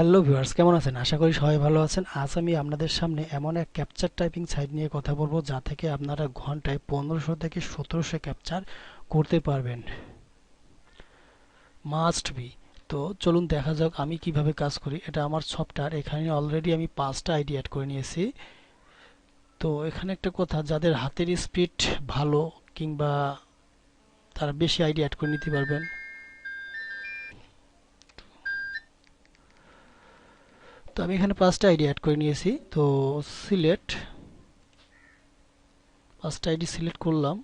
Hello viewers, কেমন আছেন? আশা করি সবাই ভালো আছেন। আজ আমি আপনাদের সামনে এমন এক ক্যাপচার টাইপিং সাইট নিয়ে কথা বলবো যা থেকে আপনারা ঘন্টায় 1500 থেকে 1700 ক্যাপচার করতে পারবেন। Must be. তো চলুন দেখা যাক আমি কিভাবে কাজ করি। এটা আমার সফটওয়্যার। এখানে অলরেডি আমি 5টা আইডি অ্যাড করে নিয়েছি। তো এখানে একটা কথা, যাদের হাতের স্পিড ভালো কিংবা তারা বেশি আইডি অ্যাড করে নিতে পারবেন। তো আমি এখানে 5টা আইডি অ্যাড করে নিয়েছি। তো সিলেক্ট, 5টা আইডি সিলেক্ট করলাম।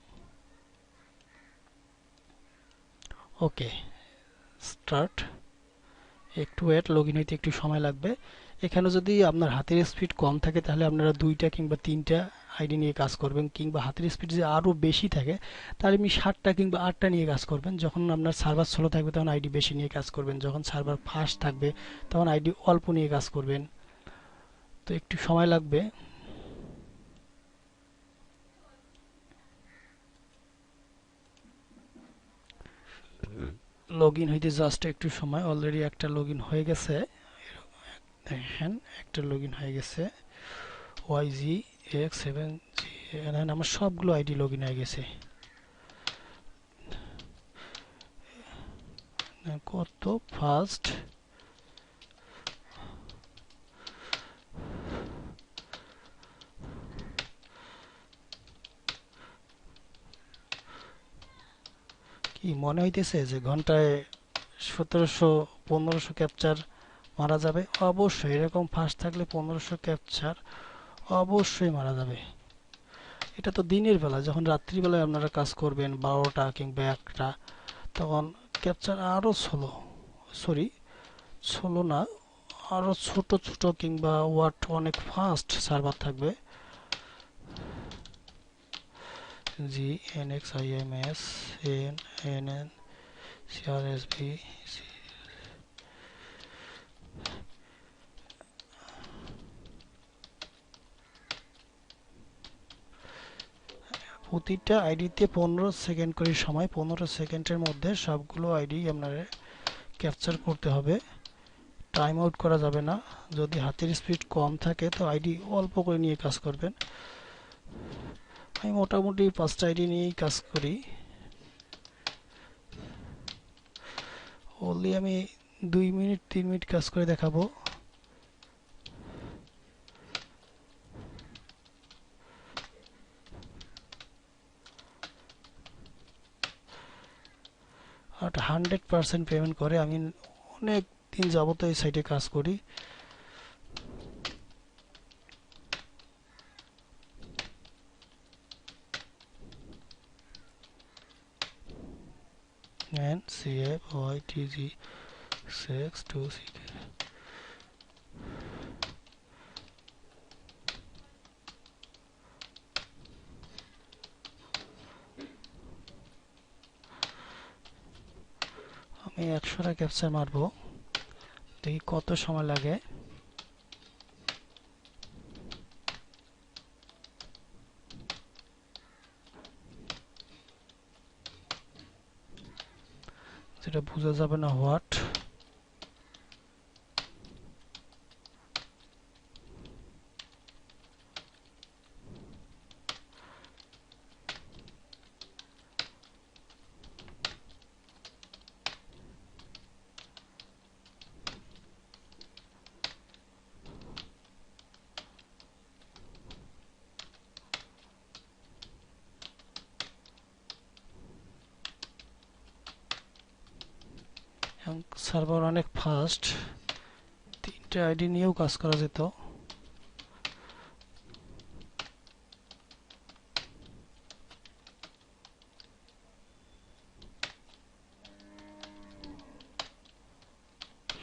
ওকে, স্টার্ট। একটু ওয়েট, লগ ইন হইতে একটু সময় লাগবে। এখানে যদি আপনার হাতের স্পিড কম থাকে তাহলে আপনারা 2টা কিংবা 3টা আইডি নিয়ে কাজ করবেন, কিংবা হাতের স্পিড যদি আরও বেশি থাকে তাহলে আপনি 7টা কিংবা 8টা নিয়ে কাজ করবেন। যখন আপনার সার্ভার স্লো থাকবে তখন আইডি বেশি নিয়ে কাজ করবেন, যখন সার্ভার ফাস্ট থাকবে তখন আইডি অল্প নিয়ে কাজ করবেন। তো একটু সময় লাগবে। লগ ইন হইতে জাস্ট একটু সময়। অলরেডি একটা লগ ইন হয়ে গেছে। দেখেন, একটা লগ ইন হয়ে গেছে। YG X7G, আমার সবগুলো আইডি লগ ইন হয়ে গেছে। কত ফাস্ট! কি মনে হইতেছে যে ঘন্টায় 1700-1500 ক্যাপচার মারা যাবে? অবশ্যই এরকম ফাস্ট থাকলে 1500 ক্যাপচার অবশ্যই মারা যাবে। এটা তো দিনের বেলা, যখন রাত্রিবেলায় আপনারা কাজ করবেন 12টা কিংবা 1টা, তখন ক্যাপচার আরও স্লো, সরি স্লো না, আরও ছোট ছোট কিংবা ওয়াট অনেক ফাস্ট সার্ভার থাকবে। GNXIMS NNCRSB প্রতিটা আইডিতে 15 সেকেন্ড করে সময়। 15 সেকেন্ডের মধ্যে সবগুলো আইডি আপনারা ক্যাপচার করতে হবে। টাইম আউট করা যাবে না। যদি হাতের স্পিড কম থাকে তো আইডি অল্প করে নিয়ে কাজ করবেন। আমি মোটামুটি 5টা আইডি নিয়েই কাজ করি। অনলি আমি 2 মিনিট 3 মিনিট কাজ করে দেখাবো। আর 100% পেমেন্ট করে। আমি অনেক দিন যাবত এই সাইটে কাজ করি। NCFYTG626। আমি 100টা ক্যাপচার মারবো, দেখি কত সময় লাগে। যেটা বোঝা যাবে না হোয়াট। সার্ভার অনেক ফাস্ট, 3টা আইডি নিয়েও কাজ করা যেত।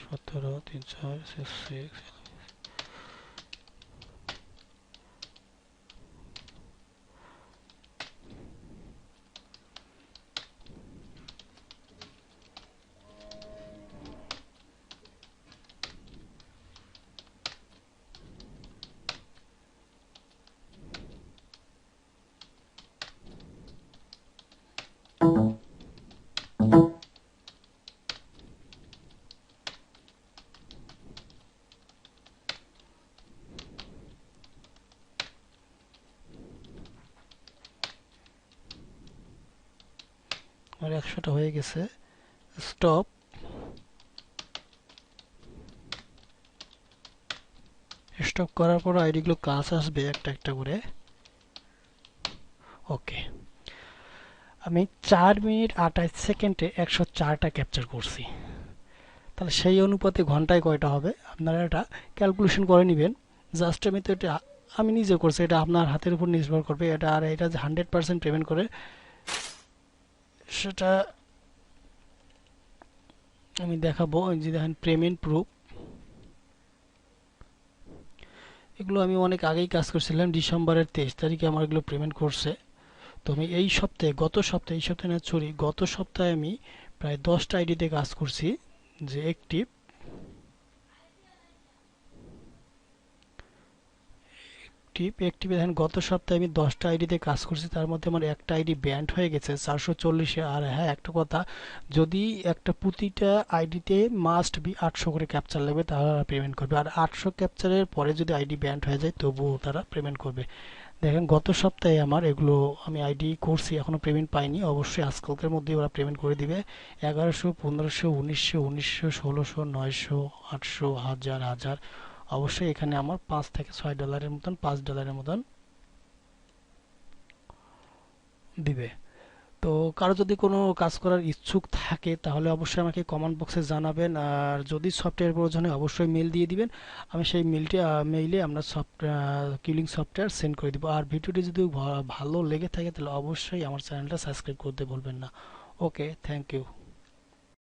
সতেরো 3 4 6 6। আমার 100টা হয়ে গেছে। স্টপ। স্টপ করার পর আইডিগুলো ক্লাস আসবে একটা একটা করে। ওকে, আমি 4 মিনিট 28 সেকেন্ডে 104টা ক্যাপচার করছি। তাহলে সেই অনুপাতে ঘন্টায় কয়টা হবে আপনারা এটা ক্যালকুলেশন করে নেবেন। জাস্ট আমি তো এটা আমি নিজে করছি, এটা আপনার হাতের উপর নির্ভর করবে। এটা আর এটা যে 100% পেমেন্ট করে সেটা আমি দেখাবো। যে দেখেন পেমেন্ট প্রুফ, এগুলো আমি অনেক আগেই কাজ করছিলাম। ডিসেম্বরের 23 তারিখে আমার এগুলো পেমেন্ট করছে। তো আমি এই সপ্তাহে, গত সপ্তাহে, এই সপ্তাহে না সরি গত সপ্তাহে আমি প্রায় 10টা আইডিতে কাজ করছি যে অ্যাক্টিভ। অ্যাক্টিভে দেখেন গত সপ্তাহে আমি 10টা আইডিতে কাজ করছি, তার মধ্যে আমার একটা আইডি ব্যান্ড হয়ে গেছে 440-এ। আর হ্যাঁ, একটা কথা, যদি একটা প্রতিটা আইডিতে মাস্ট বি 800 করে ক্যাপচার লাগবে, তাহলে পেমেন্ট করবে। আর 800 ক্যাপচারের পরে যদি আইডি ব্যান্ড হয়ে যায় তবুও তারা পেমেন্ট করবে। দেখেন গত সপ্তাহে আমার এগুলো আমি আইডি করছি, এখনো পেমেন্ট পাইনি। অবশ্যই আজকালকের মধ্যেই ওরা পেমেন্ট করে দিবে। 1100, 1500, 1900, 1900, 1600, 900, 800, 1000, 1000। অবশ্যই এখানে আমার $5 থেকে $6 মতন, $5 মতন দিবে। তো কারো যদি কোনো কাজ করার ইচ্ছুক থাকে তাহলে অবশ্যই আমাকে কমেন্ট বক্সে জানাবেন। আর যদি সফটওয়্যার প্রয়োজন হয় অবশ্যই মেল দিয়ে দিবেন। আমি সেই মেইলে আমরা কিউলিং সফটওয়্যার সেন্ড করে দিব। আর ভিডিওটি যদি ভালো লেগে থাকে তাহলে অবশ্যই আমার চ্যানেলটা সাবস্ক্রাইব করতে ভুলবেন না। ওকে, থ্যাংক ইউ।